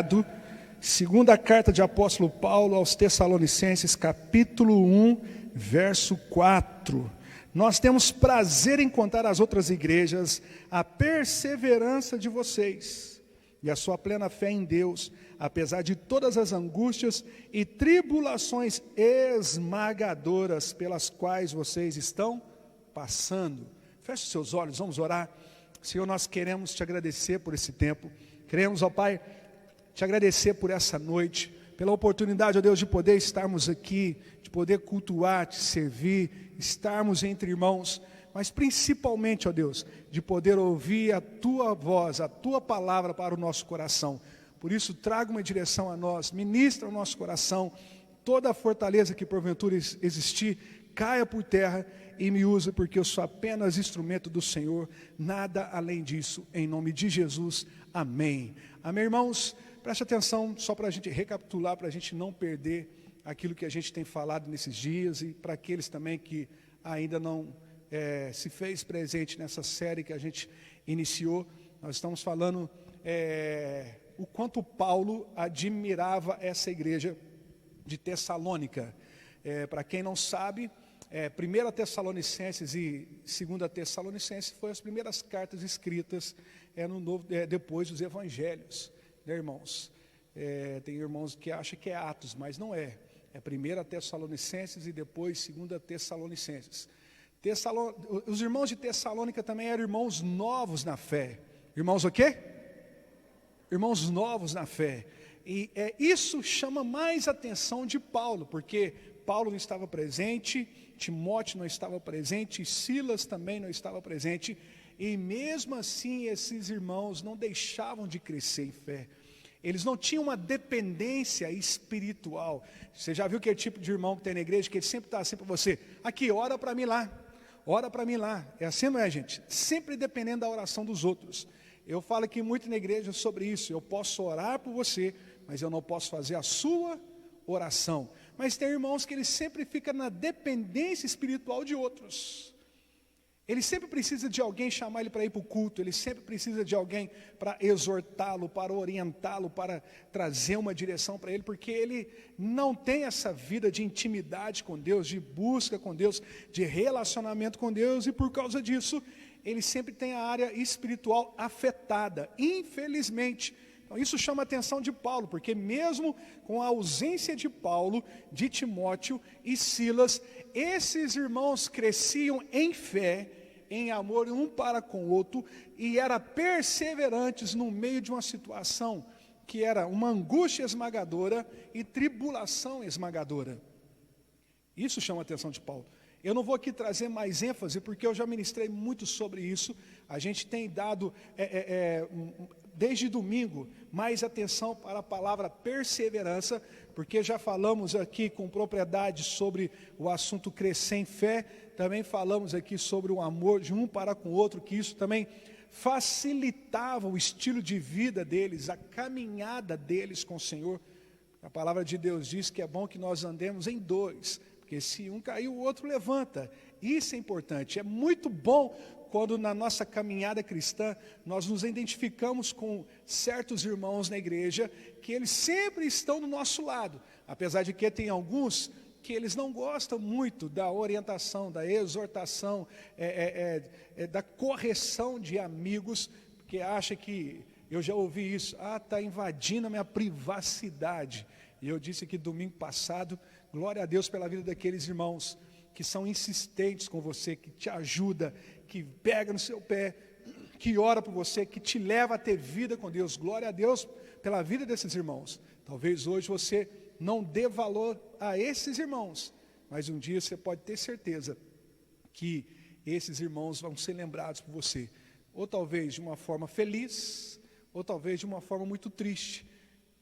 achado, segunda carta de apóstolo Paulo aos Tessalonicenses, capítulo 1, verso 4. Nós temos prazer em contar às outras igrejas a perseverança de vocês e a sua plena fé em Deus, apesar de todas as angústias e tribulações esmagadoras pelas quais vocês estão passando. Feche os seus olhos, vamos orar. Senhor, nós queremos te agradecer por esse tempo. Queremos, ó Pai, te agradecer por essa noite, pela oportunidade, ó Deus, de poder estarmos aqui, de poder cultuar, te servir, estarmos entre irmãos, mas principalmente, ó Deus, de poder ouvir a Tua voz, a Tua palavra para o nosso coração. Por isso, traga uma direção a nós, ministra o nosso coração, toda a fortaleza que porventura existir, caia por terra e me use, porque eu sou apenas instrumento do Senhor, nada além disso, em nome de Jesus, amém. Amém, irmãos? Preste atenção, só para a gente recapitular, para a gente não perder aquilo que a gente tem falado nesses dias, e para aqueles também que ainda não se fez presente nessa série que a gente iniciou. Nós estamos falando o quanto Paulo admirava essa igreja de Tessalônica. Para quem não sabe, 1 Tessalonicenses e 2 Tessalonicenses foram as primeiras cartas escritas depois dos evangelhos, né, irmãos? Tem irmãos que acham que é Atos, mas não é. É 1 Tessalonicenses e depois 2 Tessalonicenses. Os irmãos de Tessalônica também eram irmãos novos na fé. Irmãos o quê? Irmãos novos na fé. E isso chama mais atenção de Paulo, porque Paulo não estava presente, Timóteo não estava presente, Silas também não estava presente, e mesmo assim esses irmãos não deixavam de crescer em fé. Eles não tinham uma dependência espiritual. Você já viu aquele tipo de irmão que tem na igreja, que ele sempre está assim para você: aqui, ora para mim lá, ora para mim lá. É assim, não é, gente? Sempre dependendo da oração dos outros. Eu falo aqui muito na igreja sobre isso. Eu posso orar por você, mas eu não posso fazer a sua oração. Mas tem irmãos que eles sempre ficam na dependência espiritual de outros. Ele sempre precisa de alguém chamar ele para ir para o culto, ele sempre precisa de alguém para exortá-lo, para orientá-lo, para trazer uma direção para ele, porque ele não tem essa vida de intimidade com Deus, de busca com Deus, de relacionamento com Deus, e por causa disso, ele sempre tem a área espiritual afetada, infelizmente. Então isso chama a atenção de Paulo, porque mesmo com a ausência de Paulo, de Timóteo e Silas, esses irmãos cresciam em fé, em amor um para com o outro, e eram perseverantes no meio de uma situação que era uma angústia esmagadora e tribulação esmagadora. Isso chama a atenção de Paulo. Eu não vou aqui trazer mais ênfase, porque eu já ministrei muito sobre isso. A gente tem dado, desde domingo, mais atenção para a palavra perseverança, porque já falamos aqui com propriedade sobre o assunto crescer em fé, também falamos aqui sobre o amor de um para com o outro, que isso também facilitava o estilo de vida deles, a caminhada deles com o Senhor. A palavra de Deus diz que é bom que nós andemos em dois, porque se um cair, o outro levanta. Isso é importante, é muito bom quando na nossa caminhada cristã, nós nos identificamos com certos irmãos na igreja, que eles sempre estão do nosso lado, apesar de que tem alguns que eles não gostam muito da orientação, da exortação, da correção de amigos, porque acha que, eu já ouvi isso, está invadindo a minha privacidade. E eu disse aqui domingo passado, glória a Deus pela vida daqueles irmãos que são insistentes com você, que te ajuda, que pega no seu pé, que ora por você, que te leva a ter vida com Deus. Glória a Deus pela vida desses irmãos. Talvez hoje você não dê valor a esses irmãos, mas um dia você pode ter certeza que esses irmãos vão ser lembrados por você, ou talvez de uma forma feliz, ou talvez de uma forma muito triste.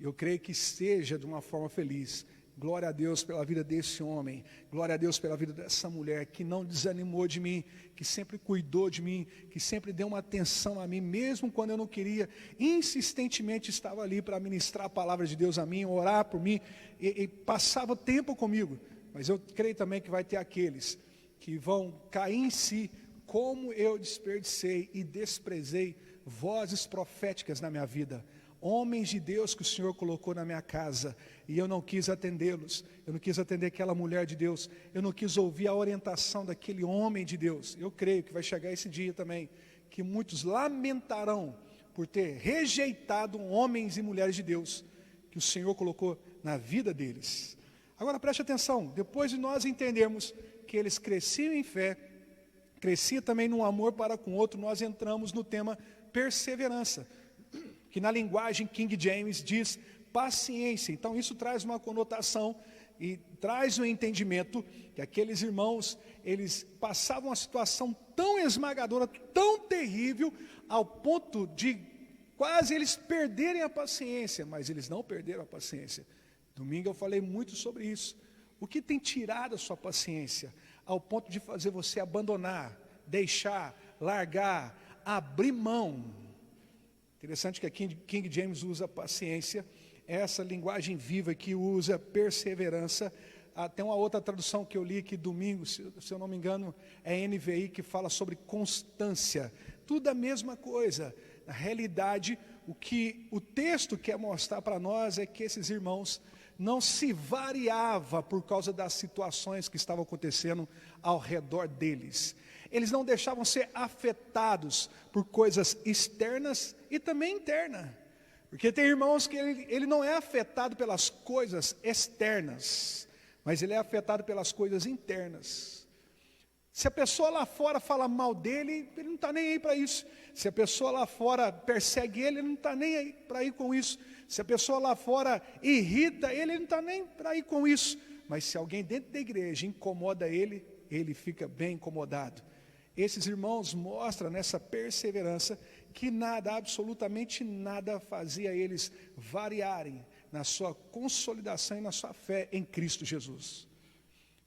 Eu creio que seja de uma forma feliz. Glória a Deus pela vida desse homem, glória a Deus pela vida dessa mulher que não desanimou de mim, que sempre cuidou de mim, que sempre deu uma atenção a mim, mesmo quando eu não queria, insistentemente estava ali para ministrar a palavra de Deus a mim, orar por mim, e passava tempo comigo. Mas eu creio também que vai ter aqueles que vão cair em si, como eu desperdicei e desprezei vozes proféticas na minha vida, Homens de Deus que o Senhor colocou na minha casa, e eu não quis atendê-los, eu não quis atender aquela mulher de Deus, eu não quis ouvir a orientação daquele homem de Deus. Eu creio que vai chegar esse dia também, que muitos lamentarão por ter rejeitado homens e mulheres de Deus, que o Senhor colocou na vida deles. Agora preste atenção, depois de nós entendermos que eles cresciam em fé, cresciam também no amor para com o outro, nós entramos no tema perseverança, que na linguagem King James diz paciência. Então isso traz uma conotação e traz um entendimento que aqueles irmãos, eles passavam uma situação tão esmagadora, tão terrível, ao ponto de quase eles perderem a paciência, mas eles não perderam a paciência. Domingo eu falei muito sobre isso. O que tem tirado a sua paciência ao ponto de fazer você abandonar, deixar, largar, abrir mão? Interessante que a King James usa paciência, essa linguagem viva que usa perseverança. Tem uma outra tradução que eu li aqui domingo, se eu não me engano, é NVI, que fala sobre constância. Tudo a mesma coisa. Na realidade, o que o texto quer mostrar para nós é que esses irmãos não se variava por causa das situações que estavam acontecendo ao redor deles. Eles não deixavam ser afetados por coisas externas e também internas. Porque tem irmãos que ele não é afetado pelas coisas externas, mas ele é afetado pelas coisas internas. Se a pessoa lá fora fala mal dele, ele não está nem aí para isso. Se a pessoa lá fora persegue ele não está nem aí para ir com isso. Se a pessoa lá fora irrita ele não está nem para ir com isso. Mas se alguém dentro da igreja incomoda ele, ele fica bem incomodado. Esses irmãos mostram nessa perseverança que nada, absolutamente nada, fazia eles variarem na sua consolidação e na sua fé em Cristo Jesus.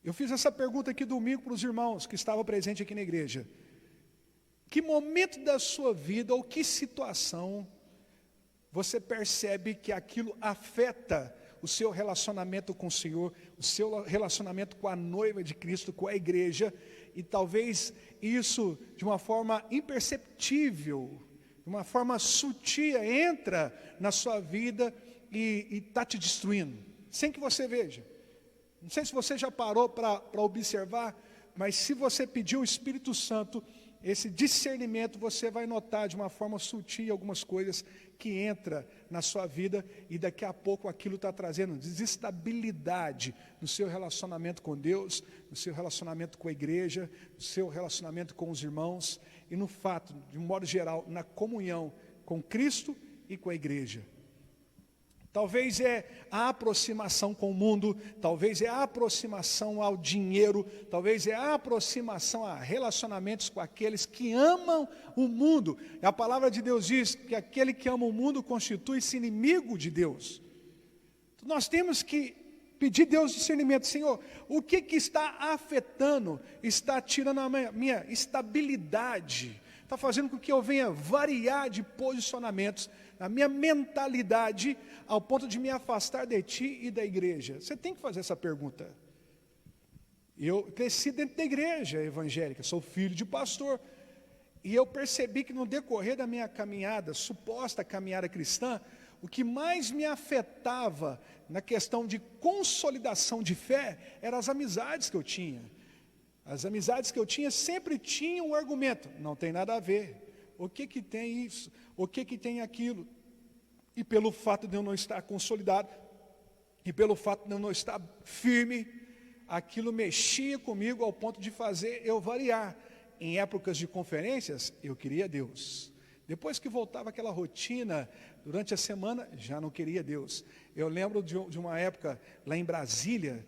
Eu fiz essa pergunta aqui domingo para os irmãos que estavam presentes aqui na igreja. Que momento da sua vida ou que situação você percebe que aquilo afeta o seu relacionamento com o Senhor, o seu relacionamento com a noiva de Cristo, com a igreja, e talvez isso de uma forma imperceptível, de uma forma sutil, entra na sua vida e está te destruindo, sem que você veja. Não sei se você já parou para observar, mas se você pedir o Espírito Santo, esse discernimento, você vai notar de uma forma sutil algumas coisas que entra na sua vida e daqui a pouco aquilo está trazendo desestabilidade no seu relacionamento com Deus, no seu relacionamento com a igreja, no seu relacionamento com os irmãos e no fato, de um modo geral, na comunhão com Cristo e com a igreja. Talvez é a aproximação com o mundo, talvez é a aproximação ao dinheiro, talvez é a aproximação a relacionamentos com aqueles que amam o mundo. E a palavra de Deus diz que aquele que ama o mundo constitui-se inimigo de Deus. Então, nós temos que pedir a Deus discernimento. Senhor, o que está afetando, está tirando a minha estabilidade, está fazendo com que eu venha variar de posicionamentos, a minha mentalidade, ao ponto de me afastar de ti e da igreja? Você tem que fazer essa pergunta. Eu cresci dentro da igreja evangélica, sou filho de pastor, e eu percebi que no decorrer da minha caminhada, suposta caminhada cristã, o que mais me afetava na questão de consolidação de fé, eram as amizades que eu tinha. As amizades que eu tinha sempre tinham um argumento, não tem nada a ver. O que tem isso? O que tem aquilo? E pelo fato de eu não estar consolidado, e pelo fato de eu não estar firme, aquilo mexia comigo ao ponto de fazer eu variar. Em épocas de conferências, eu queria Deus. Depois que voltava aquela rotina, durante a semana, já não queria Deus. Eu lembro de uma época, lá em Brasília,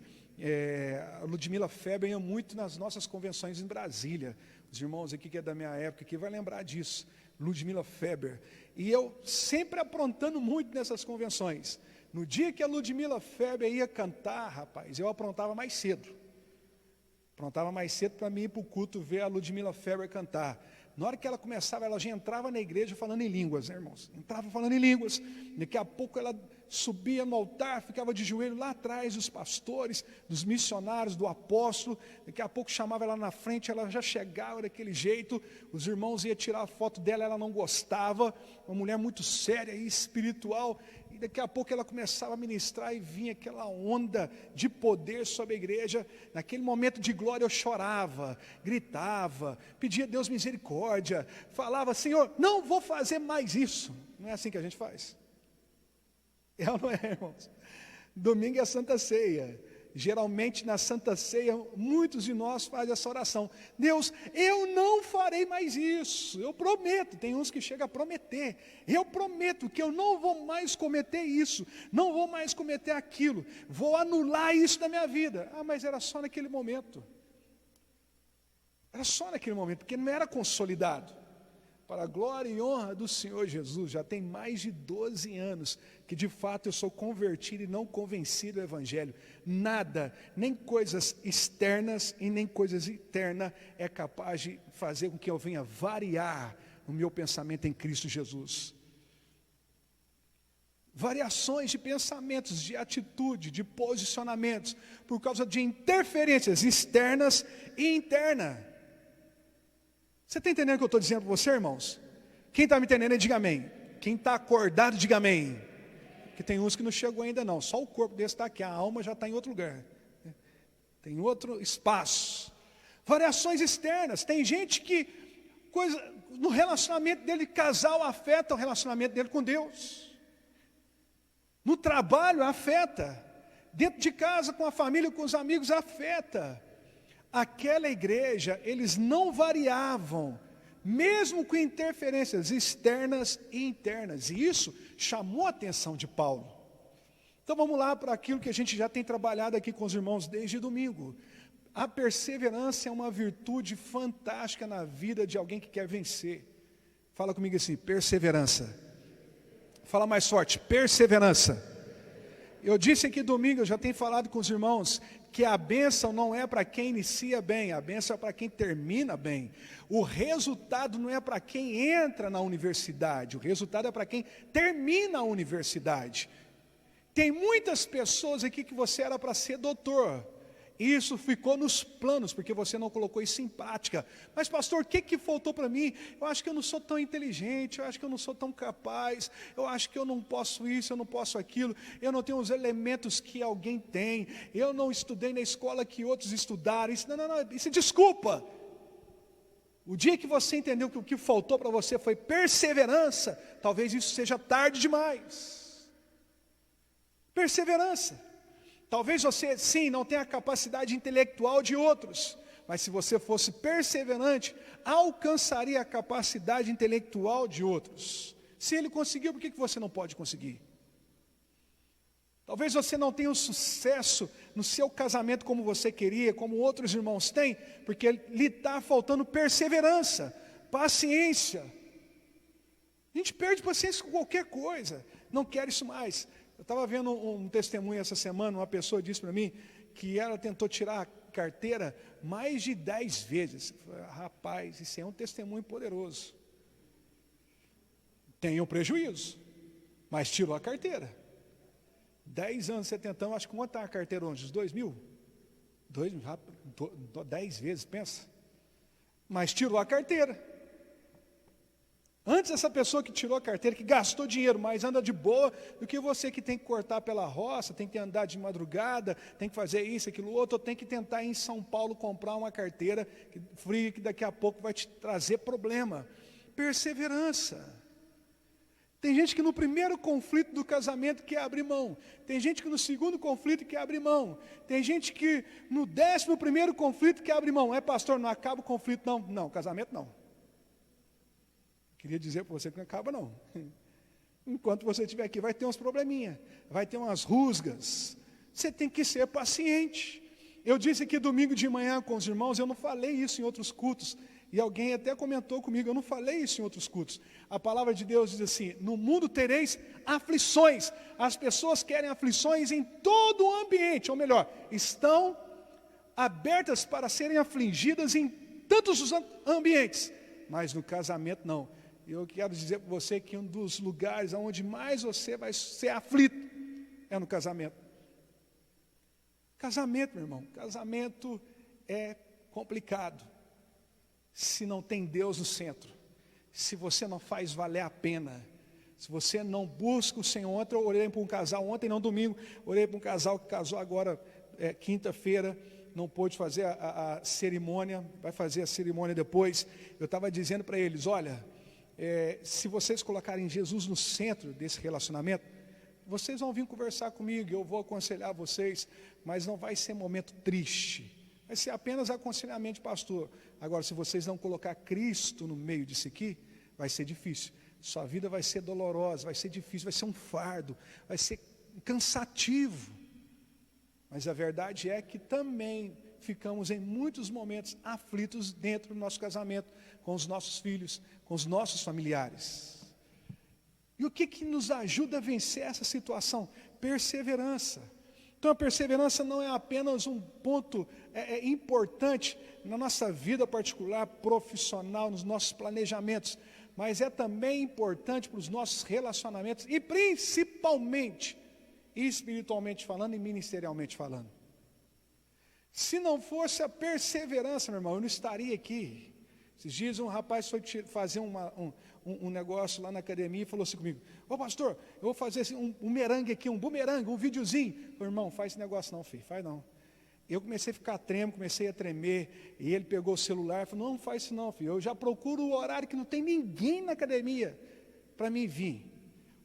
a Ludmila Feber ia muito nas nossas convenções em Brasília. Os irmãos aqui que é da minha época aqui vai lembrar disso. Ludmila Feber. E eu sempre aprontando muito nessas convenções. No dia que a Ludmila Feber ia cantar, rapaz, eu aprontava mais cedo. Aprontava mais cedo para mim ir para o culto ver a Ludmila Feber cantar. Na hora que ela começava, ela já entrava na igreja falando em línguas, né, irmãos? Entrava falando em línguas. Daqui a pouco ela subia no altar, ficava de joelho lá atrás dos pastores, dos missionários, do apóstolo. Daqui a pouco chamava ela na frente, ela já chegava daquele jeito. Os irmãos iam tirar a foto dela, ela não gostava. Uma mulher muito séria e espiritual. E daqui a pouco ela começava a ministrar e vinha aquela onda de poder sobre a igreja. Naquele momento de glória eu chorava, gritava, pedia a Deus misericórdia, falava: Senhor, não vou fazer mais isso. Não é assim que a gente faz? É ou não é, irmãos? Domingo é a Santa Ceia. Geralmente na Santa Ceia, muitos de nós fazem essa oração: Deus, eu não farei mais isso, eu prometo. Tem uns que chegam a prometer: eu prometo que eu não vou mais cometer isso, não vou mais cometer aquilo, vou anular isso da minha vida. Ah, mas era só naquele momento. Era só naquele momento, porque não era consolidado. Para a glória e honra do Senhor Jesus, já tem mais de 12 anos que de fato eu sou convertido e não convencido do Evangelho. Nada, nem coisas externas e nem coisas internas é capaz de fazer com que eu venha variar o meu pensamento em Cristo Jesus. Variações de pensamentos, de atitude, de posicionamentos, por causa de interferências externas e internas. Você está entendendo o que eu estou dizendo para você, irmãos? Quem está me entendendo, diga amém. Quem está acordado, diga amém. Porque tem uns que não chegou ainda não. Só o corpo desse está aqui, a alma já está em outro lugar. Tem outro espaço. Variações externas. Tem gente que no relacionamento dele, casal afeta o relacionamento dele com Deus. No trabalho afeta. Dentro de casa, com a família, com os amigos, afeta. Aquela igreja, eles não variavam, mesmo com interferências externas e internas. E isso chamou a atenção de Paulo. Então vamos lá para aquilo que a gente já tem trabalhado aqui com os irmãos desde domingo. A perseverança é uma virtude fantástica na vida de alguém que quer vencer. Fala comigo assim: perseverança. Fala mais forte: perseverança. Eu disse aqui domingo, eu já tenho falado com os irmãos, que a bênção não é para quem inicia bem, a bênção é para quem termina bem. O resultado não é para quem entra na universidade, o resultado é para quem termina a universidade. Tem muitas pessoas aqui que você era para ser doutor. Isso ficou nos planos, porque você não colocou isso em prática. Mas pastor, o que faltou para mim? Eu acho que eu não sou tão inteligente, eu acho que eu não sou tão capaz, eu acho que eu não posso isso, eu não posso aquilo, eu não tenho os elementos que alguém tem, eu não estudei na escola que outros estudaram. Isso é desculpa. O dia que você entendeu que o que faltou para você foi perseverança, talvez isso seja tarde demais. Perseverança. Talvez você, sim, não tenha a capacidade intelectual de outros, mas se você fosse perseverante, alcançaria a capacidade intelectual de outros. Se ele conseguiu, por que você não pode conseguir? Talvez você não tenha o sucesso no seu casamento como você queria, como outros irmãos têm, porque lhe está faltando perseverança, paciência. A gente perde paciência com qualquer coisa, não quer isso mais. Eu estava vendo um testemunho essa semana, uma pessoa disse para mim que ela tentou tirar a carteira mais de 10 vezes. Eu falei: rapaz, isso é um testemunho poderoso. Tem um prejuízo, mas tirou a carteira. 10 anos você tentando, acho que quanto está a carteira hoje? 2.000? 10 vezes, pensa. Mas tirou a carteira. Antes essa pessoa que tirou a carteira, que gastou dinheiro, mas anda de boa, do que você que tem que cortar pela roça, tem que andar de madrugada, tem que fazer isso, aquilo outro, ou tem que tentar ir em São Paulo comprar uma carteira fria que daqui a pouco vai te trazer problema. Perseverança. Tem gente que no primeiro conflito do casamento quer abrir mão. Tem gente que no segundo conflito quer abrir mão. Tem gente que no 11º conflito quer abrir mão. É, pastor, não acaba o conflito não. Não, casamento não. Queria dizer para você que não acaba não. Enquanto você estiver aqui, vai ter uns probleminha, vai ter umas rusgas. Você tem que ser paciente. Eu disse aqui domingo de manhã com os irmãos, eu não falei isso em outros cultos. E alguém até comentou comigo, eu não falei isso em outros cultos. A palavra de Deus diz assim: no mundo tereis aflições. As pessoas querem aflições em todo o ambiente, ou melhor, estão abertas para serem afligidas em tantos os ambientes. mas no casamento não. Eu quero dizer para você que um dos lugares onde mais você vai ser aflito é no casamento. Casamento, meu irmão, casamento é complicado se não tem Deus no centro, se você não faz valer a pena, se você não busca o Senhor. Ontem eu orei para um casal, ontem não domingo, orei para um casal que casou agora quinta-feira, não pôde fazer a cerimônia, vai fazer a cerimônia depois. Eu estava dizendo para eles, olha, se vocês colocarem Jesus no centro desse relacionamento, vocês vão vir conversar comigo, eu vou aconselhar vocês, mas não vai ser momento triste, vai ser apenas aconselhamento de pastor. Agora, se vocês não colocar Cristo no meio disso aqui, vai ser difícil, sua vida vai ser dolorosa, vai ser difícil, vai ser um fardo, vai ser cansativo. Mas a verdade é que também ficamos em muitos momentos aflitos dentro do nosso casamento, com os nossos filhos, com os nossos familiares. E o que nos ajuda a vencer essa situação? Perseverança. Então a perseverança não é apenas um ponto importante na nossa vida particular, profissional, nos nossos planejamentos, mas é também importante para os nossos relacionamentos e principalmente, espiritualmente falando e ministerialmente falando. Se não fosse a perseverança, meu irmão, eu não estaria aqui. Esses dias um rapaz foi fazer um negócio lá na academia e falou assim comigo, ô pastor, eu vou fazer assim, um merengue aqui, um bumerangue, um videozinho. Eu falei, irmão, faz esse negócio não, filho, faz não. Eu comecei a ficar comecei a tremer, e ele pegou o celular e falou, não faz isso não, filho, eu já procuro o horário que não tem ninguém na academia para mim vir.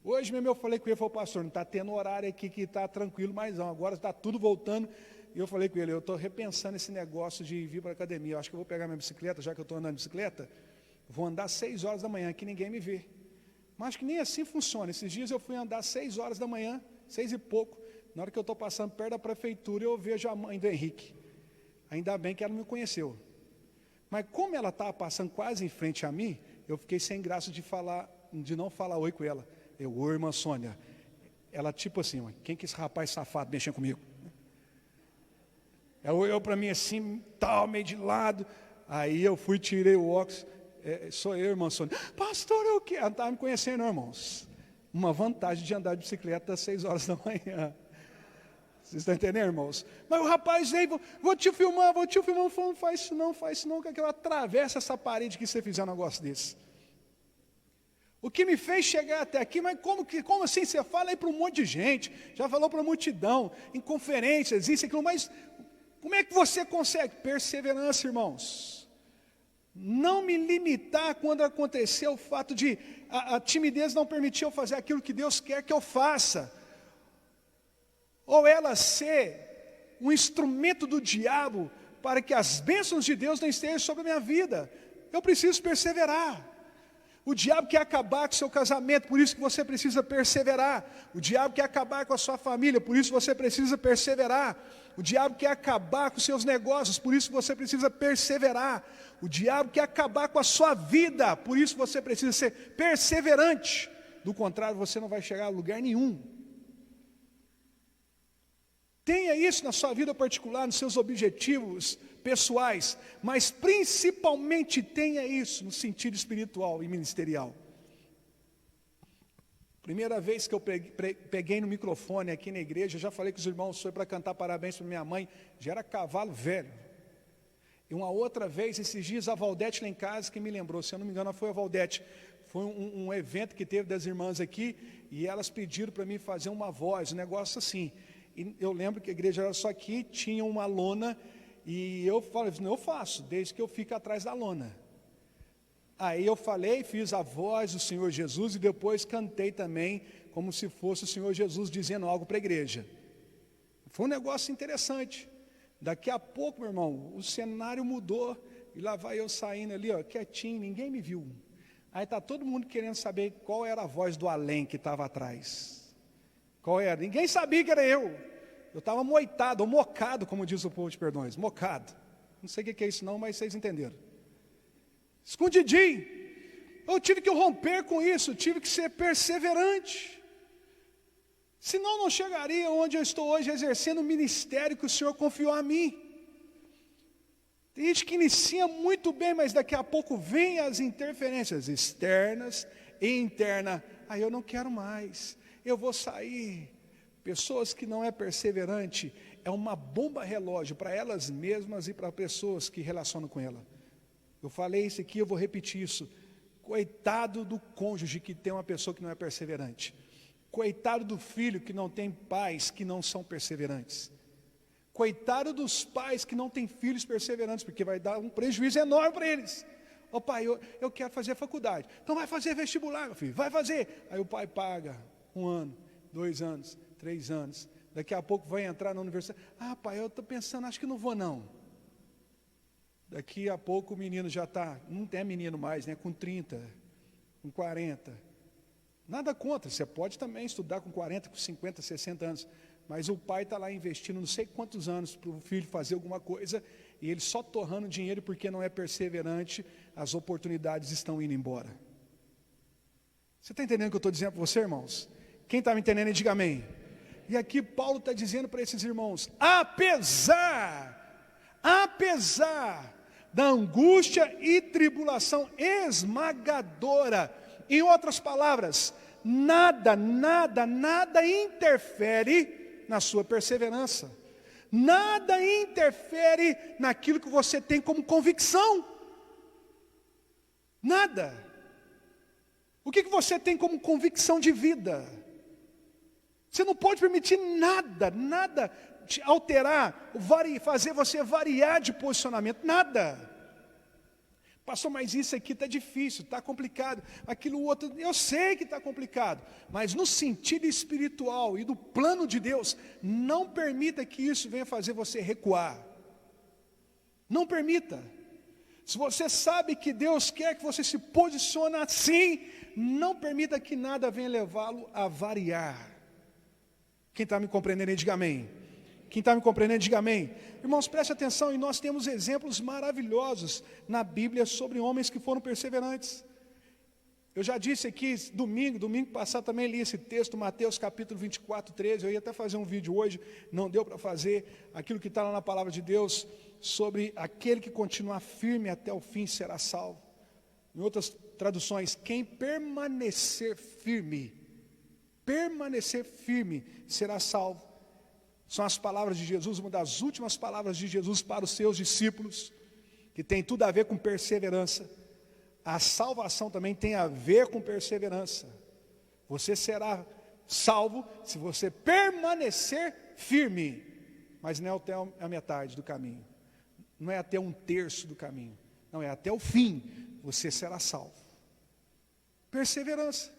Hoje mesmo eu falei com ele, falou, pastor, não está tendo horário aqui que está tranquilo mais não, agora está tudo voltando. E eu falei com ele, eu estou repensando esse negócio de vir para a academia, eu acho que eu vou pegar minha bicicleta, já que eu estou andando de bicicleta, vou andar 6 horas da manhã, que ninguém me vê. Mas acho que nem assim funciona. Esses dias eu fui andar 6 horas da manhã, 6 e pouco, na hora que eu estou passando perto da prefeitura, eu vejo a mãe do Henrique. Ainda bem que ela me conheceu. Mas como ela estava passando quase em frente a mim, eu fiquei sem graça de não falar oi com ela. Oi, irmã Sônia. Ela tipo assim, quem que esse rapaz safado mexendo comigo? Ela olhou para mim assim, tal, meio de lado. Aí eu fui, tirei o óculos. Sou eu, irmã Sônia. Pastor, eu quero. Ela não estava me conhecendo, não, irmãos. Uma vantagem de andar de bicicleta às 6 horas da manhã. Vocês estão entendendo, irmãos? Mas o rapaz veio, vou te filmar. Falando, não faz isso não, que eu atravesso essa parede que você fizer um negócio desse. O que me fez chegar até aqui, mas como assim? Você fala aí para um monte de gente, já falou para a multidão, em conferências, isso e aquilo, mas como é que você consegue? Perseverança, irmãos. Não me limitar quando aconteceu o fato de a timidez não permitir eu fazer aquilo que Deus quer que eu faça. Ou ela ser um instrumento do diabo para que as bênçãos de Deus não estejam sobre a minha vida. Eu preciso perseverar. O diabo quer acabar com o seu casamento, por isso que você precisa perseverar. O diabo quer acabar com a sua família, por isso você precisa perseverar. O diabo quer acabar com os seus negócios, por isso você precisa perseverar. O diabo quer acabar com a sua vida, por isso você precisa ser perseverante. Do contrário, você não vai chegar a lugar nenhum. Tenha isso na sua vida particular, nos seus objetivos pessoais, mas principalmente tenha isso no sentido espiritual e ministerial. Primeira vez que eu peguei no microfone aqui na igreja, já falei com os irmãos, foi para cantar parabéns para minha mãe, já era cavalo velho. E uma outra vez, esses dias, a Valdete lá em casa que me lembrou, se eu não me engano, foi a Valdete. Foi um evento que teve das irmãs aqui, e elas pediram para mim fazer uma voz, um negócio assim. E eu lembro que a igreja era só aqui, tinha uma lona, e eu falei, eu faço, desde que eu fique atrás da lona. Aí eu falei, fiz a voz do Senhor Jesus, e depois cantei também, como se fosse o Senhor Jesus dizendo algo para a igreja. Foi um negócio interessante. Daqui a pouco, meu irmão, o cenário mudou, e lá vai eu saindo ali, quietinho, ninguém me viu. Aí está todo mundo querendo saber qual era a voz do além que estava atrás. Qual era? Ninguém sabia que era eu. Eu estava moitado, ou mocado, como diz o povo de Perdões, mocado. Não sei o que é isso não, mas vocês entenderam. Escondidinho. Eu tive que romper com isso, tive que ser perseverante. Senão não chegaria onde eu estou hoje, exercendo o ministério que o Senhor confiou a mim. Tem gente que inicia muito bem, mas daqui a pouco vem as interferências externas e internas. Aí eu não quero mais, eu vou sair. Pessoas que não é perseverante, é uma bomba relógio para elas mesmas e para pessoas que relacionam com ela. Eu falei isso aqui, eu vou repetir isso. Coitado do cônjuge que tem uma pessoa que não é perseverante. Coitado do filho que não tem pais que não são perseverantes. Coitado dos pais que não têm filhos perseverantes, porque vai dar um prejuízo enorme para eles. Ô pai, eu quero fazer faculdade. Então vai fazer vestibular, meu filho, vai fazer. Aí o pai paga 1 ano, 2 anos, 3 anos. Daqui a pouco vai entrar na universidade. Ah, pai, eu estou pensando, acho que não vou não. Daqui a pouco o menino já está, não tem menino mais, né? Com 30, com 40. Nada contra, você pode também estudar com 40, com 50, 60 anos. Mas o pai está lá investindo não sei quantos anos para o filho fazer alguma coisa, e ele só torrando dinheiro porque não é perseverante, as oportunidades estão indo embora. Você está entendendo o que eu estou dizendo para você, irmãos? Quem está me entendendo, diga amém. E aqui Paulo está dizendo para esses irmãos, apesar da angústia e tribulação esmagadora, em outras palavras, nada interfere na sua perseverança, nada interfere naquilo que você tem como convicção, nada. O que você tem como convicção de vida? Você não pode permitir nada te alterar, fazer você variar de posicionamento, nada. Pastor, mas isso aqui está difícil, está complicado, aquilo outro, eu sei que está complicado, mas no sentido espiritual e do plano de Deus, não permita que isso venha fazer você recuar, não permita. Se você sabe que Deus quer que você se posicione assim, não permita que nada venha levá-lo a variar. Quem está me compreendendo aí, diga amém. Quem está me compreendendo, diga amém. Irmãos, preste atenção, e nós temos exemplos maravilhosos na Bíblia sobre homens que foram perseverantes. Eu já disse aqui, domingo passado também li esse texto, Mateus capítulo 24, 13, eu ia até fazer um vídeo hoje, não deu para fazer, aquilo que está lá na palavra de Deus, sobre aquele que continuar firme até o fim será salvo. Em outras traduções, quem permanecer firme será salvo. São as palavras de Jesus, uma das últimas palavras de Jesus para os seus discípulos, que tem tudo a ver com perseverança. A salvação também tem a ver com perseverança. Você será salvo se você permanecer firme, mas não é até a metade do caminho, não é até 1/3 do caminho, não, é até o fim, você será salvo. Perseverança,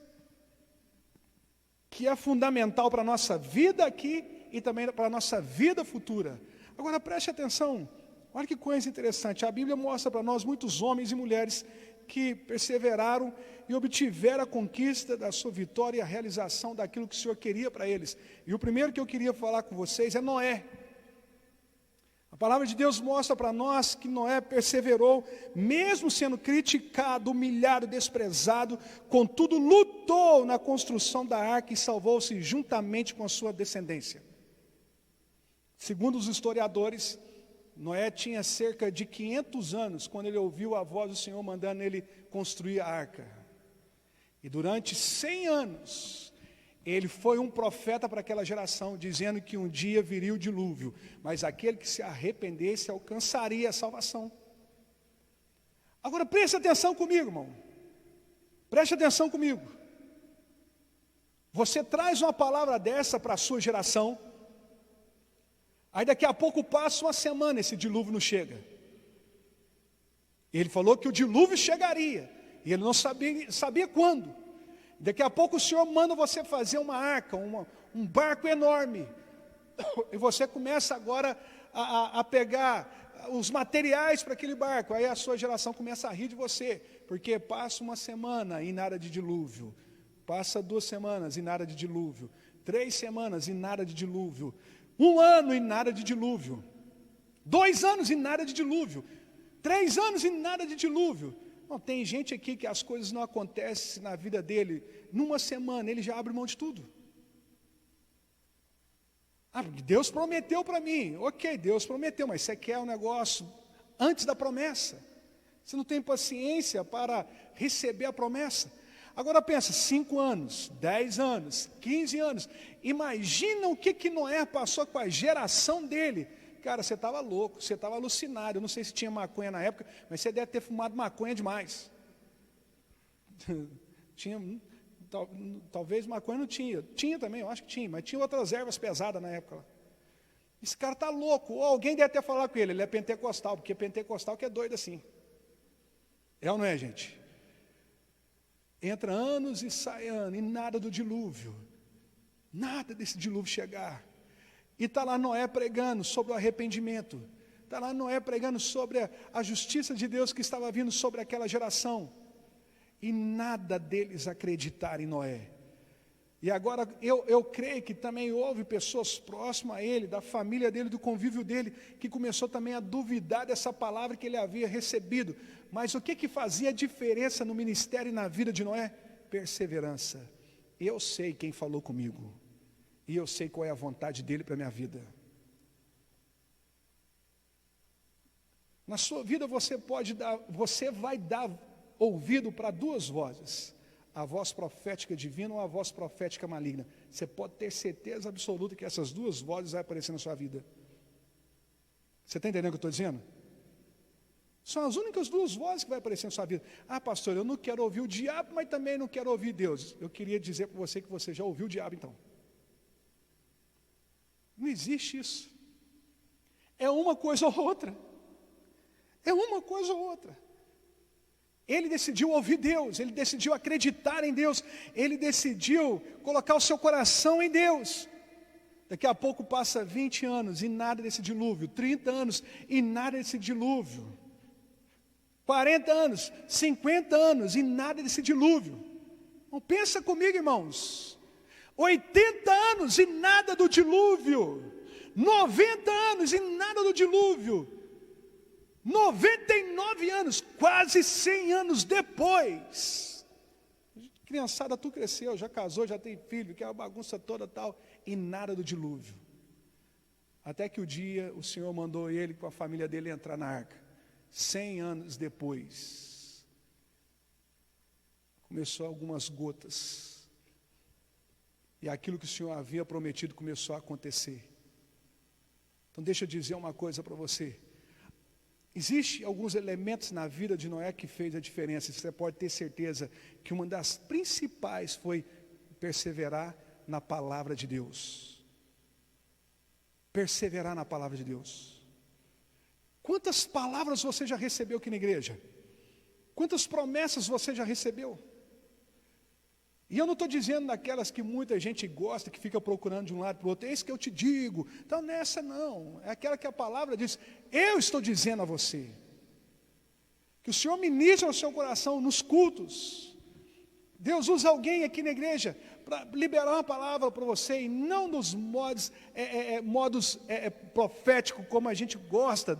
que é fundamental para a nossa vida aqui, e também para a nossa vida futura. Agora preste atenção, olha que coisa interessante, a Bíblia mostra para nós muitos homens e mulheres que perseveraram e obtiveram a conquista da sua vitória e a realização daquilo que o Senhor queria para eles. E o primeiro que eu queria falar com vocês é Noé. A palavra de Deus mostra para nós que Noé perseverou, mesmo sendo criticado, humilhado, desprezado, contudo lutou na construção da arca e salvou-se juntamente com a sua descendência. Segundo os historiadores, Noé tinha cerca de 500 anos quando ele ouviu a voz do Senhor mandando ele construir a arca. E durante 100 anos, ele foi um profeta para aquela geração, dizendo que um dia viria o dilúvio, mas aquele que se arrependesse alcançaria a salvação. Agora preste atenção comigo, irmão. Preste atenção comigo. Você traz uma palavra dessa para a sua geração, aí daqui a pouco passa uma semana, esse dilúvio não chega. Ele falou que o dilúvio chegaria, e ele não sabia quando. Daqui a pouco o Senhor manda você fazer uma arca, um barco enorme, e você começa agora a pegar os materiais para aquele barco, aí a sua geração começa a rir de você, porque passa uma semana e nada de dilúvio, passa 2 semanas e nada de dilúvio, 3 semanas e nada de dilúvio, 1 ano e nada de dilúvio, 2 anos e nada de dilúvio, 3 anos e nada de dilúvio. Não, tem gente aqui que as coisas não acontecem na vida dele, numa semana ele já abre mão de tudo. Deus prometeu para mim, ok, Deus prometeu, mas você quer um negócio antes da promessa. Você não tem paciência para receber a promessa. Agora pensa, 5 anos, 10 anos, 15 anos. Imagina o que Noé passou com a geração dele. Cara, você estava louco, você estava alucinado. Eu não sei se tinha maconha na época, mas você deve ter fumado maconha demais. Talvez maconha não tinha. Tinha também, eu acho que tinha, mas tinha outras ervas pesadas na época. Esse cara está louco. Ou alguém deve ter falado com ele é pentecostal, porque pentecostal que é doido assim. É ou não é, gente? Entra anos e sai anos, e nada do dilúvio. Nada desse dilúvio chegar. E está lá Noé pregando sobre o arrependimento. Está lá Noé pregando sobre a justiça de Deus que estava vindo sobre aquela geração. E nada deles acreditar em Noé. E agora eu creio que também houve pessoas próximas a ele, da família dele, do convívio dele, que começou também a duvidar dessa palavra que ele havia recebido. Mas o que fazia diferença no ministério e na vida de Noé? Perseverança. Eu sei quem falou comigo. E eu sei qual é a vontade dele para a minha vida. Na sua vida você vai dar ouvido para 2 vozes. A voz profética divina ou a voz profética maligna. Você pode ter certeza absoluta que essas 2 vozes vão aparecer na sua vida. Você está entendendo o que eu estou dizendo? São as únicas 2 vozes que vão aparecer na sua vida. Ah, pastor, eu não quero ouvir o diabo, mas também não quero ouvir Deus. Eu queria dizer para você que você já ouviu o diabo então. Não existe isso. É uma coisa ou outra. É uma coisa ou outra. Ele decidiu ouvir Deus, ele decidiu acreditar em Deus, ele decidiu colocar o seu coração em Deus. Daqui a pouco passa 20 anos e nada desse dilúvio, 30 anos e nada desse dilúvio, 40 anos, 50 anos e nada desse dilúvio. Não pensa comigo, irmãos, 80 anos e nada do dilúvio, 90 anos e nada do dilúvio, 99 anos, quase 100 anos depois, criançada, tu cresceu, já casou, já tem filho, que é uma bagunça toda tal, e nada do dilúvio. Até que o dia o Senhor mandou ele com a família dele entrar na arca. 100 anos depois, começou algumas gotas, e aquilo que o Senhor havia prometido começou a acontecer. Então deixa eu dizer uma coisa para você. Existem alguns elementos na vida de Noé que fez a diferença. Você pode ter certeza que uma das principais foi perseverar na palavra de Deus. Perseverar na palavra de Deus. Quantas palavras você já recebeu aqui na igreja? Quantas promessas você já recebeu? E eu não estou dizendo daquelas que muita gente gosta, que fica procurando de um lado para o outro. É isso que eu te digo. Então nessa não. É aquela que a palavra diz. Eu estou dizendo a você. Que o Senhor ministra o seu coração nos cultos. Deus usa alguém aqui na igreja para liberar uma palavra para você. E não nos modos proféticos como a gente gosta.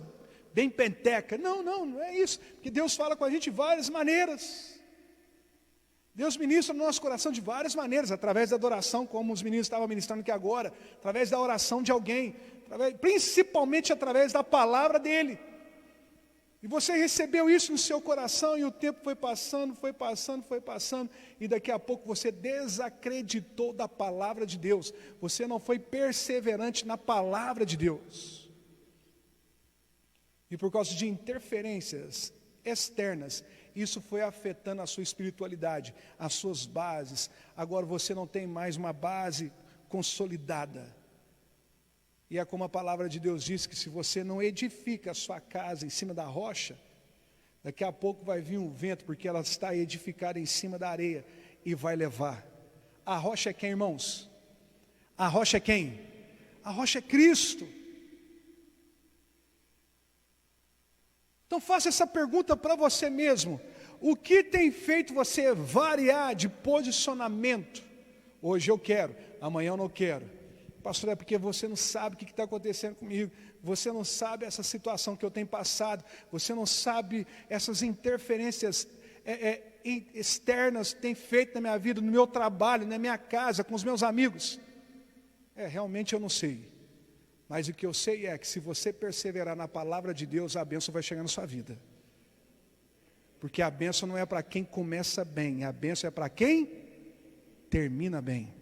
Bem penteca. Não é isso. Porque Deus fala com a gente de várias maneiras. Deus ministra no nosso coração de várias maneiras, através da adoração, como os meninos estavam ministrando aqui agora, através da oração de alguém, principalmente através da palavra dele. E você recebeu isso no seu coração e o tempo foi passando, e daqui a pouco você desacreditou da palavra de Deus. Você não foi perseverante na palavra de Deus. E por causa de interferências externas, isso foi afetando a sua espiritualidade, as suas bases. Agora você não tem mais uma base consolidada. E é como a palavra de Deus diz, que se você não edifica a sua casa em cima da rocha, daqui a pouco vai vir um vento, porque ela está edificada em cima da areia, e vai levar. A rocha é quem, irmãos? A rocha é quem? A rocha é Cristo. Então faça essa pergunta para você mesmo. O que tem feito você variar de posicionamento? Hoje eu quero, amanhã eu não quero. Pastor, é porque você não sabe o que está acontecendo comigo. Você não sabe essa situação que eu tenho passado. Você não sabe essas interferências externas que tem feito na minha vida, no meu trabalho, na minha casa, com os meus amigos. Realmente eu não sei. Mas o que eu sei é que se você perseverar na palavra de Deus, a bênção vai chegar na sua vida. Porque a bênção não é para quem começa bem, a bênção é para quem termina bem.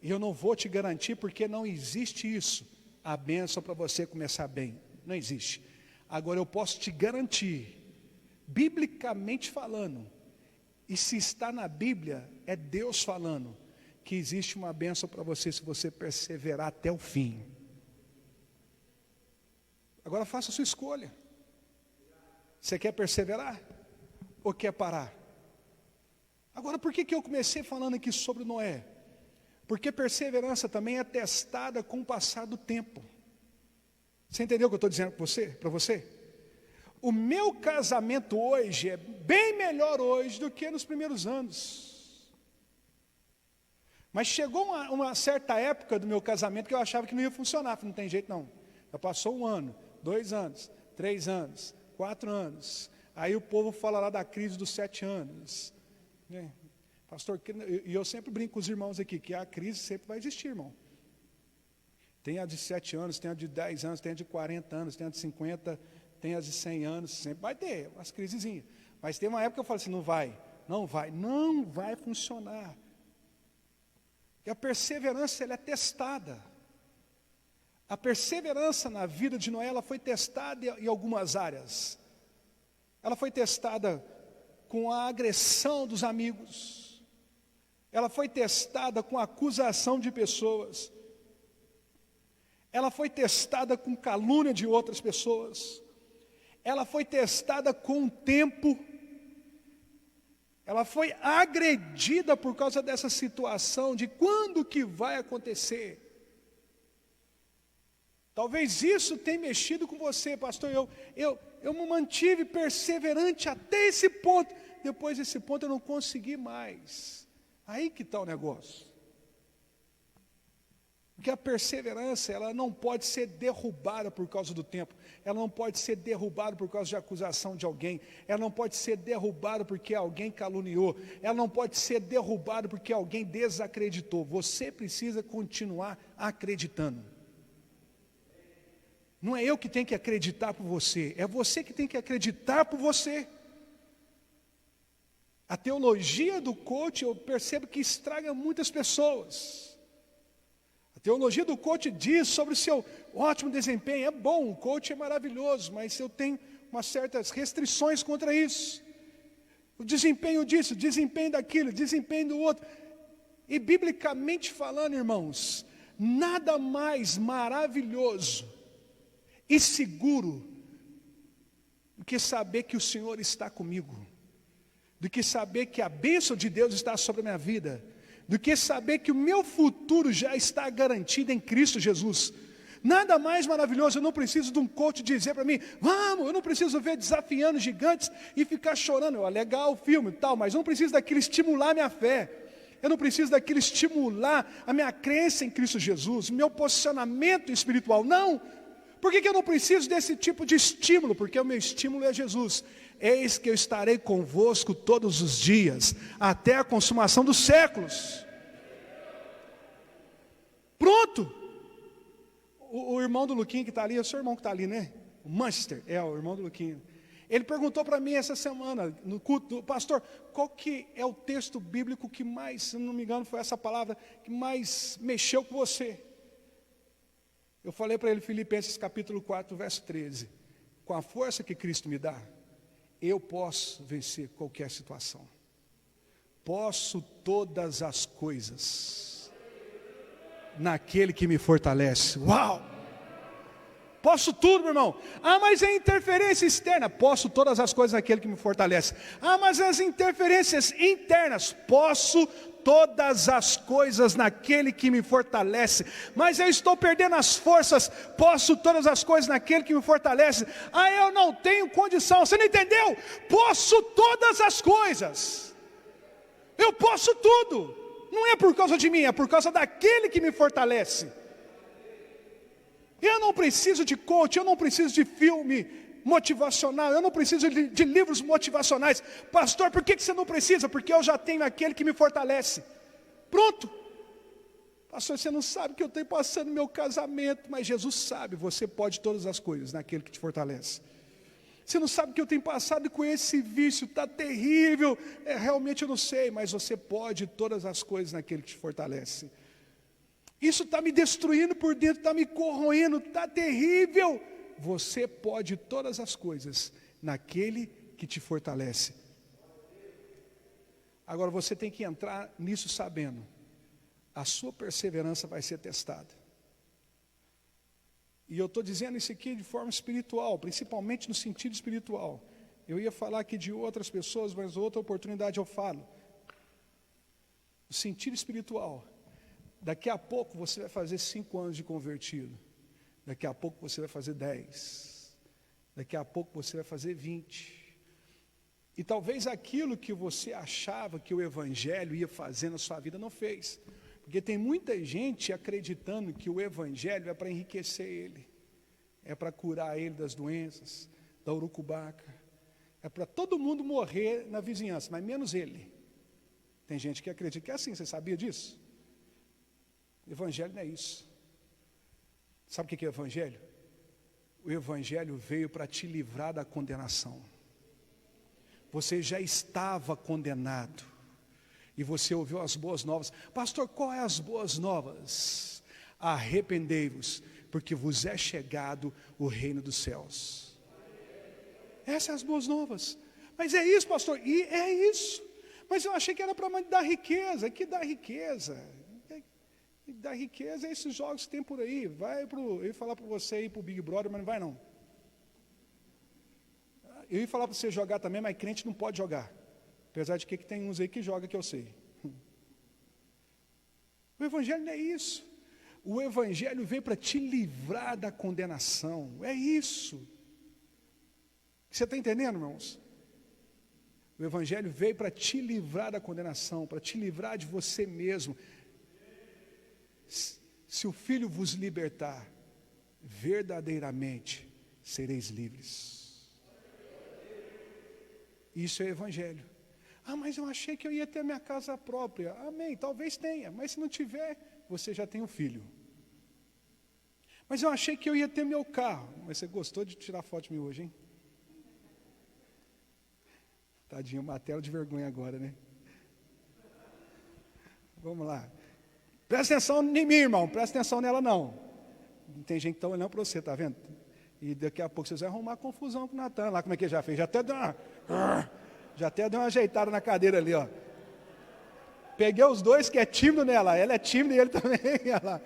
E eu não vou te garantir, porque não existe isso, a bênção para você começar bem, não existe. Agora eu posso te garantir, biblicamente falando, e se está na Bíblia, é Deus falando, que existe uma bênção para você se você perseverar até o fim. Agora faça a sua escolha. Você quer perseverar ou quer parar? Agora, por que eu comecei falando aqui sobre Noé? Porque perseverança também é testada com o passar do tempo. Você entendeu o que eu estou dizendo para você? O meu casamento hoje é bem melhor hoje do que nos primeiros anos. Mas chegou uma certa época do meu casamento que eu achava que não ia funcionar. Falei, não tem jeito não. Já passou 1 ano, 2 anos, 3 anos, 4 anos. Aí o povo fala lá da crise dos 7 anos. Pastor, e eu sempre brinco com os irmãos aqui, que a crise sempre vai existir, irmão. Tem a de 7 anos, tem a de 10 anos, tem a de 40 anos, tem a de 50, tem a de 100 anos. Sempre vai ter umas crisezinhas. Mas tem uma época que eu falo assim, não vai funcionar. E a perseverança, ela é testada. A perseverança na vida de Noé, ela foi testada em algumas áreas. Ela foi testada com a agressão dos amigos. Ela foi testada com a acusação de pessoas. Ela foi testada com calúnia de outras pessoas. Ela foi testada com o tempo. Ela foi agredida por causa dessa situação de quando que vai acontecer. Talvez isso tenha mexido com você, pastor. Eu me mantive perseverante até esse ponto. Depois desse ponto eu não consegui mais. Aí que está o negócio. Porque a perseverança, ela não pode ser derrubada por causa do tempo. Ela não pode ser derrubada por causa de acusação de alguém. Ela não pode ser derrubada porque alguém caluniou. Ela não pode ser derrubada porque alguém desacreditou. Você precisa continuar acreditando. Não é eu que tenho que acreditar por você. É você que tem que acreditar por você. A teologia do coach, eu percebo que estraga muitas pessoas. A teologia do coach diz sobre o seu ótimo desempenho. É bom, o coach é maravilhoso, mas eu tenho umas certas restrições contra isso. O desempenho disso, o desempenho daquilo, o desempenho do outro. E biblicamente falando, irmãos, nada mais maravilhoso e seguro do que saber que o Senhor está comigo, do que saber que a bênção de Deus está sobre a minha vida, do que saber que o meu futuro já está garantido em Cristo Jesus. Nada mais maravilhoso. Eu não preciso de um coach dizer para mim, vamos, eu não preciso ver Desafiando Gigantes e ficar chorando. Legal o filme e tal, mas eu não preciso daquilo estimular a minha fé. Eu não preciso daquilo estimular a minha crença em Cristo Jesus, o meu posicionamento espiritual. Não. Por que eu não preciso desse tipo de estímulo? Porque o meu estímulo é Jesus. Eis que eu estarei convosco todos os dias, até a consumação dos séculos. Pronto. O irmão do Luquinho que está ali, é o seu irmão que está ali, né? O Manchester, o irmão do Luquinho. Ele perguntou para mim essa semana, no culto, pastor, qual que é o texto bíblico que mais, se não me engano foi essa palavra, que mais mexeu com você? Eu falei para ele, Filipenses capítulo 4, verso 13. Com a força que Cristo me dá, eu posso vencer qualquer situação. Posso todas as coisas naquele que me fortalece. Uau! Posso tudo, meu irmão. Mas é interferência externa. Posso todas as coisas naquele que me fortalece. Mas as interferências internas. Posso todas as coisas naquele que me fortalece. Mas eu estou perdendo as forças. Posso todas as coisas naquele que me fortalece. Eu não tenho condição. Você não entendeu? Posso todas as coisas. Eu posso tudo. Não é por causa de mim, é por causa daquele que me fortalece. Eu não preciso de coach, eu não preciso de filme motivacional, eu não preciso de livros motivacionais. Pastor, por que você não precisa? Porque eu já tenho aquele que me fortalece. Pronto. Pastor, você não sabe o que eu estou passando no meu casamento, mas Jesus sabe, você pode todas as coisas naquele que te fortalece. Você não sabe o que eu tenho passado com esse vício, está terrível. Realmente eu não sei, mas você pode todas as coisas naquele que te fortalece. Isso está me destruindo por dentro, está me corroendo, está terrível. Você pode todas as coisas naquele que te fortalece. Agora você tem que entrar nisso sabendo, a sua perseverança vai ser testada. E eu estou dizendo isso aqui de forma espiritual, principalmente no sentido espiritual. Eu ia falar aqui de outras pessoas, mas outra oportunidade eu falo. No sentido espiritual, daqui a pouco você vai fazer 5 anos de convertido. Daqui a pouco você vai fazer 10. Daqui a pouco você vai fazer 20. E talvez aquilo que você achava que o Evangelho ia fazer na sua vida não fez. Porque tem muita gente acreditando que o Evangelho é para enriquecer ele, é para curar ele das doenças, da urucubaca, é para todo mundo morrer na vizinhança, mas menos ele. Tem gente que acredita que é assim, você sabia disso? O Evangelho não é isso. Sabe o que é o Evangelho? O Evangelho veio para te livrar da condenação. Você já estava condenado. E você ouviu as boas novas. Pastor, qual é as boas novas? Arrependei-vos, porque vos é chegado o reino dos céus. Essas são as boas novas. Mas é isso, pastor, e é isso. Mas eu achei que era para dar riqueza. Que dá riqueza? Dá riqueza é esses jogos que tem por aí. Eu ia falar para você ir para o Big Brother, mas não vai não. Eu ia falar para você jogar também, mas crente não pode jogar. Apesar de que tem uns aí que joga que eu sei. O Evangelho não é isso. O Evangelho veio para te livrar da condenação. É isso. Você está entendendo, irmãos? O Evangelho veio para te livrar da condenação, para te livrar de você mesmo. Se o Filho vos libertar, verdadeiramente sereis livres. Isso é Evangelho. Ah, mas eu achei que eu ia ter minha casa própria. Amém, talvez tenha, mas se não tiver, você já tem um filho. Mas eu achei que eu ia ter meu carro. Mas você gostou de tirar foto de mim hoje, hein? Tadinho, uma tela de vergonha agora, né? Vamos lá. Presta atenção em mim, irmão, presta atenção nela não. Tem gente que está olhando para você, tá vendo? E daqui a pouco vocês vão arrumar confusão com o Natan, lá como é que ele já fez, já até deu uma ajeitada na cadeira ali, ó. Peguei os dois que é tímido nela, ela é tímida e ele também, olha lá.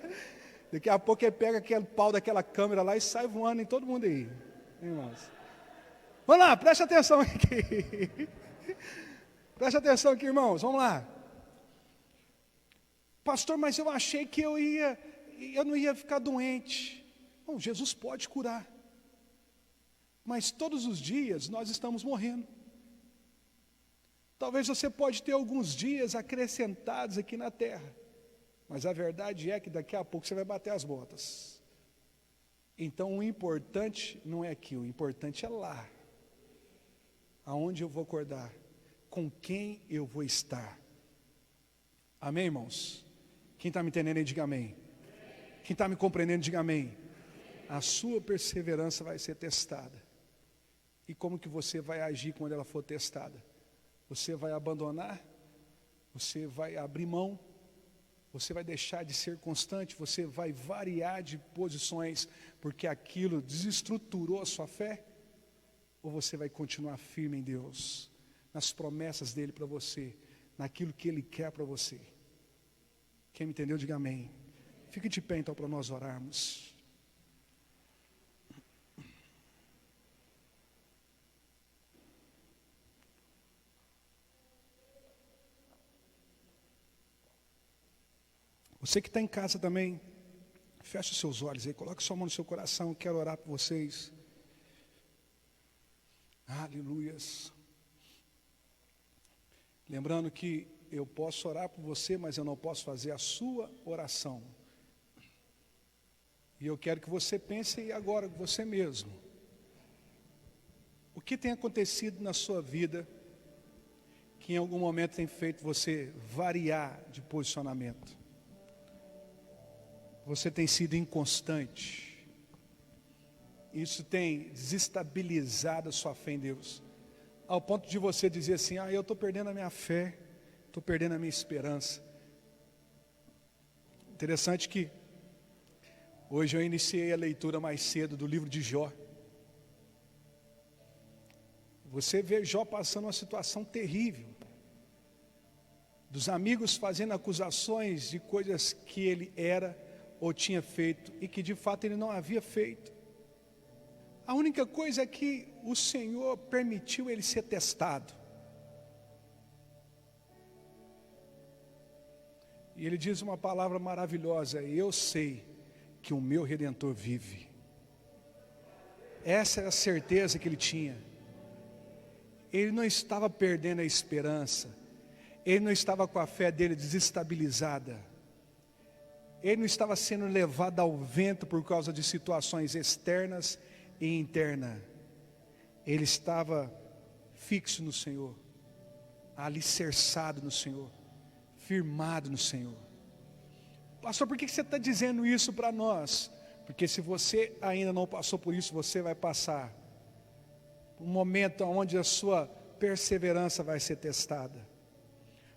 Daqui a pouco ele pega aquele pau daquela câmera lá e sai voando em todo mundo aí, irmãos. Vamos lá, preste atenção aqui. Preste atenção aqui, irmãos, vamos lá. Pastor, mas eu achei que eu não ia ficar doente. Bom, Jesus pode curar. Mas todos os dias nós estamos morrendo. Talvez você pode ter alguns dias acrescentados aqui na terra. Mas a verdade é que daqui a pouco você vai bater as botas. Então o importante não é aqui, o importante é lá. Aonde eu vou acordar, com quem eu vou estar. Amém, irmãos? Quem está me entendendo aí, diga amém. Quem está me compreendendo, diga amém. A sua perseverança vai ser testada. E como que você vai agir quando ela for testada? Você vai abandonar? Você vai abrir mão? Você vai deixar de ser constante? Você vai variar de posições porque aquilo desestruturou a sua fé? Ou você vai continuar firme em Deus, nas promessas dEle para você, naquilo que Ele quer para você? Quem me entendeu, diga amém. Fique de pé então para nós orarmos. Você que está em casa também, feche os seus olhos aí, coloque sua mão no seu coração, eu quero orar por vocês. Aleluias. Lembrando que eu posso orar por você, mas eu não posso fazer a sua oração. E eu quero que você pense agora com você mesmo. O que tem acontecido na sua vida que em algum momento tem feito você variar de posicionamento? você tem sido inconstante. Isso tem desestabilizado a sua fé em Deus, ao ponto de você dizer assim: eu estou perdendo a minha fé, estou perdendo a minha esperança. Interessante que hoje eu iniciei a leitura mais cedo do livro de Jó. Você vê Jó passando uma situação terrível, dos amigos fazendo acusações de coisas que ele era ou tinha feito e que de fato ele não havia feito. A única coisa é que o Senhor permitiu ele ser testado. E ele diz uma palavra maravilhosa: eu sei que o meu Redentor vive. Essa era a certeza que ele tinha. Ele não estava perdendo a esperança. Ele não estava com a fé dele desestabilizada. Ele não estava sendo levado ao vento por causa de situações externas e internas. Ele estava fixo no Senhor, alicerçado no Senhor, firmado no Senhor. Pastor, por que você está dizendo isso para nós? Porque se você ainda não passou por isso, você vai passar um momento onde a sua perseverança vai ser testada,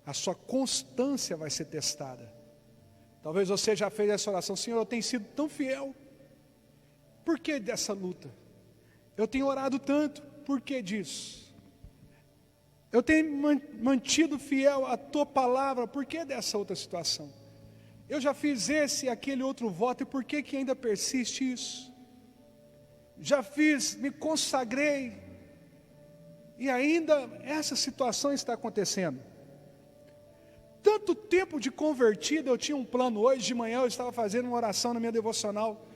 a sua constância vai ser testada. Talvez você já fez essa oração: Senhor, eu tenho sido tão fiel, por que dessa luta? Eu tenho orado tanto, por que disso? Eu tenho mantido fiel à tua palavra, por que dessa outra situação? Eu já fiz esse e aquele outro voto, e por que ainda persiste isso? Já fiz, me consagrei, e ainda essa situação está acontecendo. Tanto tempo de convertido, eu tinha um plano. Hoje de manhã eu estava fazendo uma oração na minha devocional,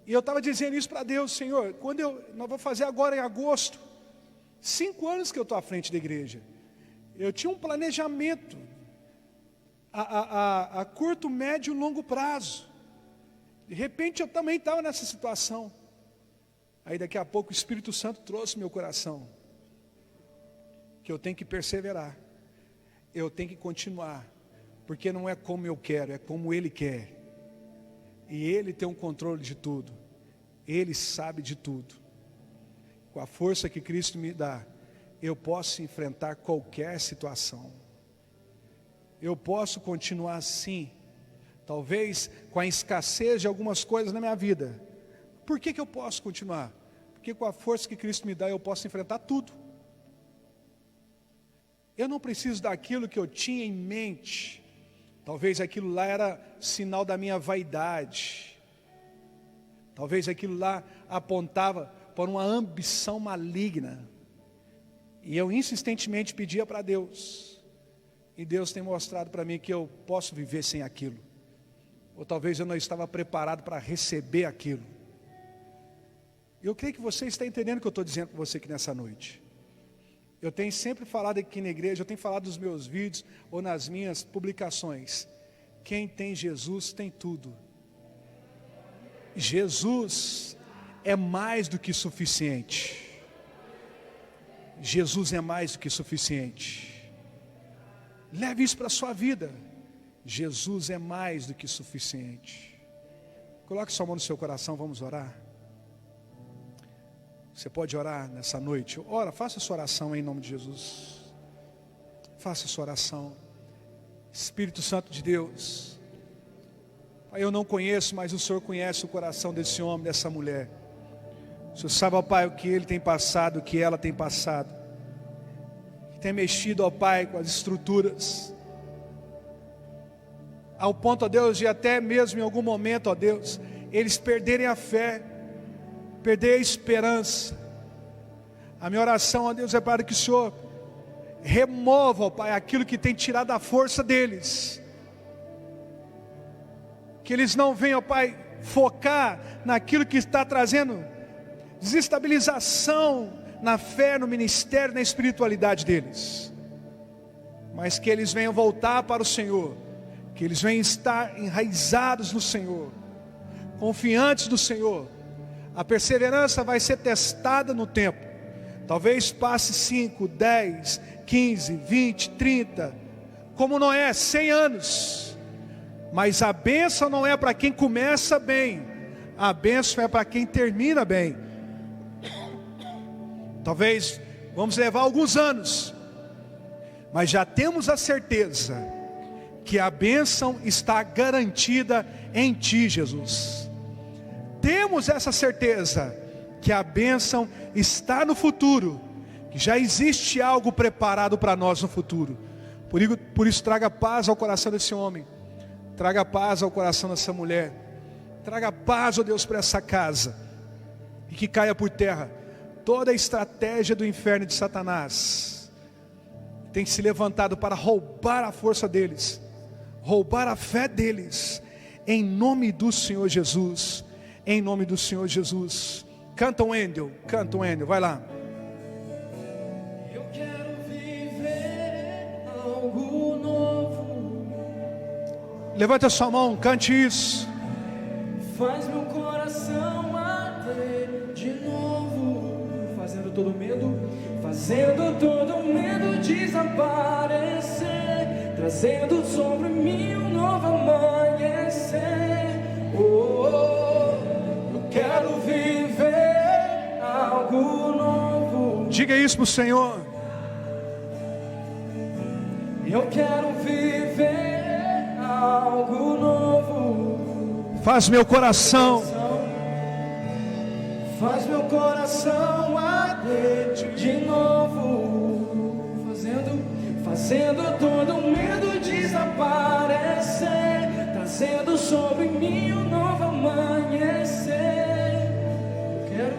e eu estava dizendo isso para Deus: Senhor, nós vamos fazer agora em agosto, 5 anos que eu estou à frente da igreja. Eu tinha um planejamento a curto, médio e longo prazo. De repente eu também estava nessa situação. Aí daqui a pouco o Espírito Santo trouxe meu coração que eu tenho que perseverar, eu tenho que continuar, porque não é como eu quero, é como Ele quer. E Ele tem um controle de tudo, Ele sabe de tudo. Com a força que Cristo me dá, eu posso enfrentar qualquer situação. Eu posso continuar assim, talvez com a escassez de algumas coisas na minha vida. Por que eu posso continuar? Porque com a força que Cristo me dá, eu posso enfrentar tudo. Eu não preciso daquilo que eu tinha em mente. Talvez aquilo lá era sinal da minha vaidade. Talvez aquilo lá apontava para uma ambição maligna. E eu insistentemente pedia para Deus. E Deus tem mostrado para mim que eu posso viver sem aquilo. Ou talvez eu não estava preparado para receber aquilo. Eu creio que você está entendendo o que eu estou dizendo para você aqui nessa noite. Eu tenho sempre falado aqui na igreja, eu tenho falado nos meus vídeos ou nas minhas publicações: quem tem Jesus tem tudo. Jesus é mais do que suficiente. Jesus é mais do que suficiente. Leve isso para a sua vida. Jesus é mais do que suficiente. Coloque sua mão no seu coração, vamos orar. Você pode orar nessa noite. Ora, faça sua oração em nome de Jesus. Faça sua oração. Espírito Santo de Deus, Pai, eu não conheço, mas o Senhor conhece o coração desse homem, dessa mulher. O Senhor sabe, ó Pai, o que ele tem passado, o que ela tem passado. Tem mexido, ó Pai, com as estruturas, ao ponto, ó Deus, de até mesmo em algum momento, ó Deus, eles perderem a fé, perder a esperança. A minha oração, ó Deus, é para que o Senhor remova, ó Pai, aquilo que tem tirado a força deles. Que eles não venham, ó Pai, focar naquilo que está trazendo desestabilização na fé, no ministério, na espiritualidade deles. Mas que eles venham voltar para o Senhor, que eles venham estar enraizados no Senhor, confiantes no Senhor. A perseverança vai ser testada no tempo. Talvez passe 5, 10, 15, 20, 30, como Noé, 100 anos. Mas a bênção não é para quem começa bem, a bênção é para quem termina bem. Talvez vamos levar alguns anos, mas já temos a certeza que a bênção está garantida em Ti, Jesus. Temos essa certeza que a bênção está no futuro, que já existe algo preparado para nós no futuro. Por isso traga paz ao coração desse homem, traga paz ao coração dessa mulher, traga paz, ó Deus, para essa casa, e que caia por terra toda a estratégia do inferno e de Satanás, tem se levantado para roubar a força deles, roubar a fé deles, em nome do Senhor Jesus, em nome do Senhor Jesus. Canta um Wendel, vai lá. Eu quero viver algo novo. Levante a sua mão, cante isso. Faz meu coração arder de novo, fazendo todo medo desaparecer, trazendo sobre mim um novo amanhecer. Eu quero viver algo novo. Diga isso para o Senhor. Eu quero viver algo novo. Faz meu coração arder de novo, fazendo todo medo desaparecer, trazendo sobre mim um novo amanhecer. Eu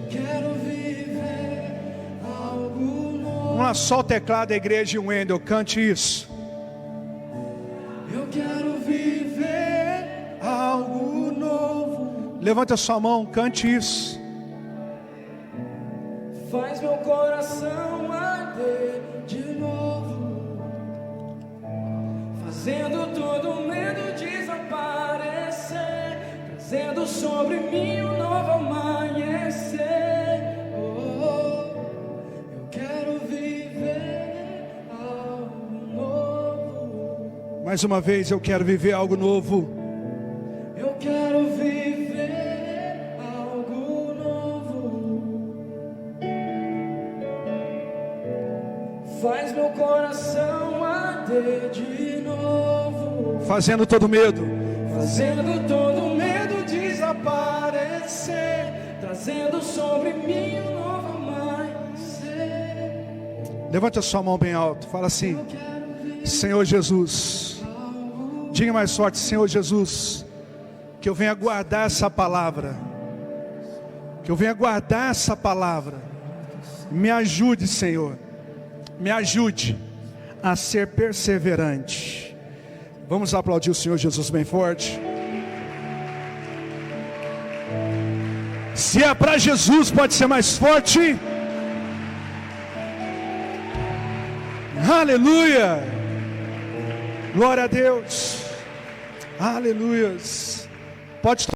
quero viver algo novo. Vamos lá, só o teclado da igreja e o Wendel, cante isso. Eu quero viver algo novo. Levante a sua mão, cante isso. Faz meu coração arder de novo, fazendo todo medo desaparecer, trazendo sobre mim um novo amanhecer. Eu quero viver algo novo. Mais uma vez, eu quero viver algo novo. Eu quero viver algo novo. Faz meu coração arder de novo, Fazendo todo medo desaparecer, trazendo sobre mim um novo amanhecer. Levante a sua mão bem alto, fala assim: Eu quero viver Senhor Jesus. Diga mais forte: Senhor Jesus, que eu venha guardar essa palavra, que eu venha guardar essa palavra. Me ajude, Senhor, me ajude a ser perseverante. Vamos aplaudir o Senhor Jesus bem forte. Se é para Jesus, pode ser mais forte. Aleluia, glória a Deus, aleluias. Pode